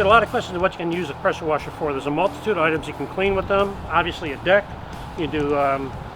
get a lot of questions of what you can use a pressure washer for. There's a multitude of items you can clean with them. Obviously a deck. You can do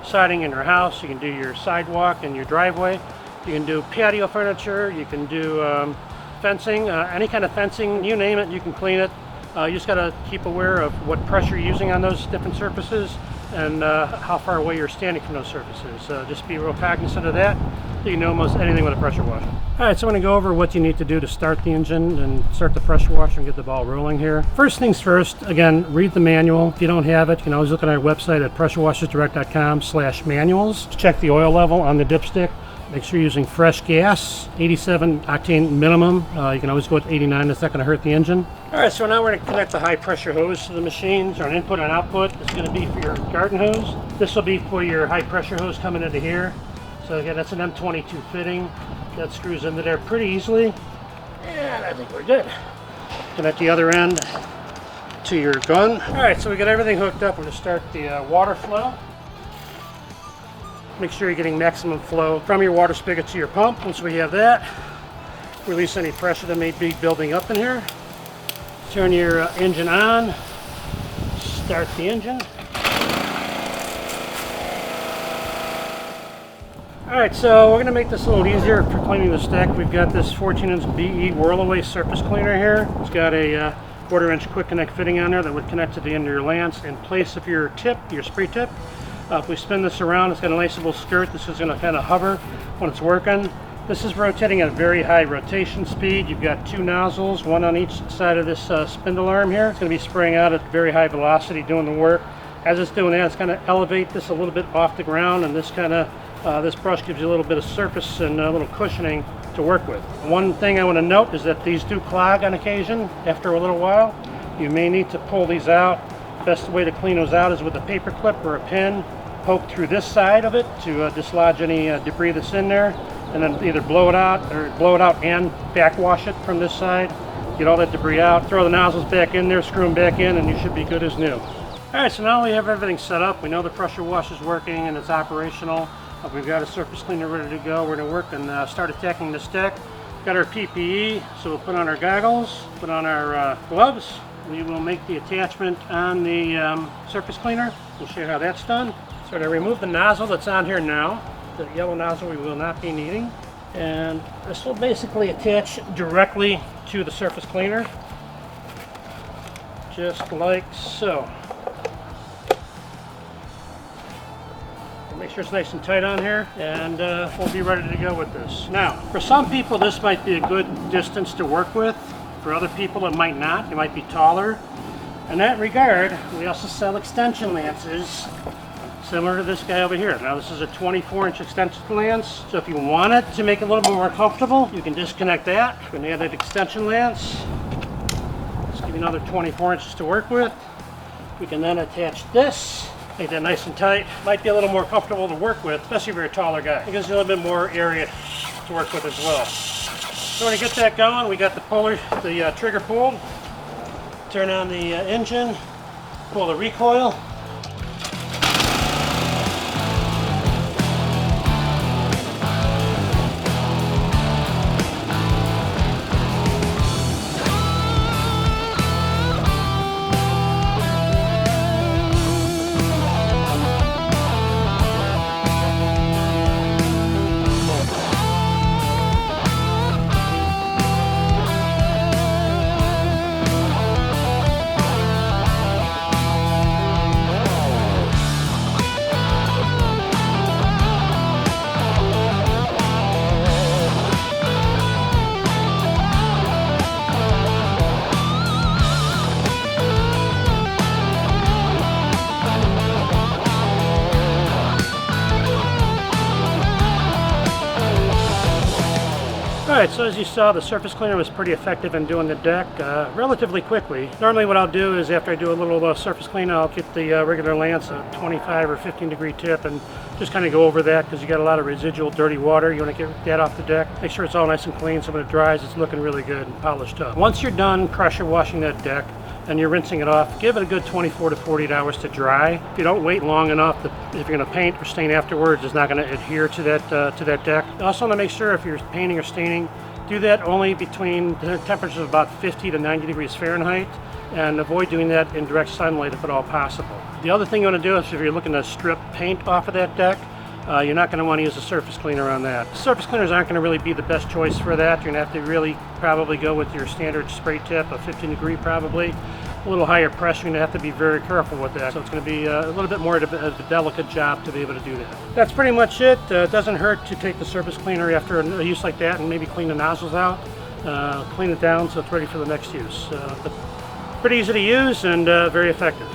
siding in your house. You can do your sidewalk and your driveway. You can do patio furniture. You can do fencing, any kind of fencing, you name it, you can clean it. You just got to keep aware of what pressure you're using on those different surfaces and how far away you're standing from those surfaces. Just be real cognizant of that. You can do almost anything with a pressure washer. Alright, so I'm going to go over what you need to do to start the engine and start the pressure washer and get the ball rolling here. First things first, again, read the manual. If you don't have it, you can always look at our website at pressurewashersdirect.com/manuals to check the oil level on the dipstick. Make sure you're using fresh gas, 87 octane minimum. You can always go with 89, that's not going to hurt the engine. Alright, so now we're going to connect the high pressure hose to the machines, or an input and output. It's going to be for your garden hose. This will be for your high pressure hose coming into here. So again, that's an M22 fitting. That screws into there pretty easily. And I think we're good. Connect the other end to your gun. Alright, so we got everything hooked up. We're going to start the water flow. Make sure you're getting maximum flow from your water spigot to your pump. Once we have that, release any pressure that may be building up in here. Turn your engine on. Start the engine. Alright, so we're going to make this a little easier for cleaning the stick. We've got this 14-inch BE Whirl-Away surface cleaner here. It's got a quarter-inch quick connect fitting on there that would connect to the end of your lance in place of your tip, your spray tip. If we spin this around, it's got a nice little skirt. This is going to kind of hover when it's working. This is rotating at a very high rotation speed. You've got two nozzles, one on each side of this spindle arm here. It's going to be spraying out at very high velocity doing the work. As it's doing that, it's going to elevate this a little bit off the ground, and this kind of this brush gives you a little bit of surface and a little cushioning to work with. One thing I want to note is that these do clog on occasion after a little while. You may need to pull these out. Best way to clean those out is with a paper clip or a pin. Poke through this side of it to dislodge any debris that's in there, and then either blow it out and backwash it from this side. Get all that debris out, throw the nozzles back in there, screw them back in, and you should be good as new. Alright, so now we have everything set up. We know the pressure wash is working and it's operational. We've got a surface cleaner ready to go. We're going to work and start attacking this deck. Got our PPE, so we'll put on our goggles, put on our gloves. We will make the attachment on the surface cleaner. We'll show you how that's done. So to remove the nozzle that's on here now, the yellow nozzle we will not be needing. And this will basically attach directly to the surface cleaner, just like so. Make sure it's nice and tight on here, and we'll be ready to go with this. Now, for some people this might be a good distance to work with. For other people it might not. They might be taller. In that regard, we also sell extension lances similar to this guy over here. Now this is a 24-inch extension lance, so if you want it to make it a little bit more comfortable, you can disconnect that. You can add an extension lance. Let's give you another 24 inches to work with. We can then attach this. Make that nice and tight. Might be a little more comfortable to work with, especially if you're a taller guy. It gives you a little bit more area to work with as well. So when you get that going, we got the puller, the trigger pulled. Turn on the engine, pull the recoil. Alright, so as you saw, the surface cleaner was pretty effective in doing the deck relatively quickly. Normally what I'll do is after I do a little surface clean, I'll get the regular lance a 25 or 15 degree tip and just kind of go over that because you got a lot of residual dirty water. You want to get that off the deck. Make sure it's all nice and clean so when it dries it's looking really good and polished up. Once you're done pressure washing that deck and you're rinsing it off, give it a good 24 to 48 hours to dry. If you don't wait long enough, if you're going to paint or stain afterwards, it's not going to adhere to that deck. You also want to make sure if you're painting or staining, Do that only between the temperatures of about 50 to 90 degrees Fahrenheit, and avoid doing that in direct sunlight if at all possible. The other thing you want to do is if you're looking to strip paint off of that deck, you're not going to want to use a surface cleaner on that. Surface cleaners aren't going to really be the best choice for that. You're going to have to really probably go with your standard spray tip of 15 degree probably. A little higher pressure, you're going to have to be very careful with that. So it's going to be a little bit more of a delicate job to be able to do that. That's pretty much it. It doesn't hurt to take the surface cleaner after a use like that and maybe clean the nozzles out. Clean it down so it's ready for the next use. But pretty easy to use and very effective.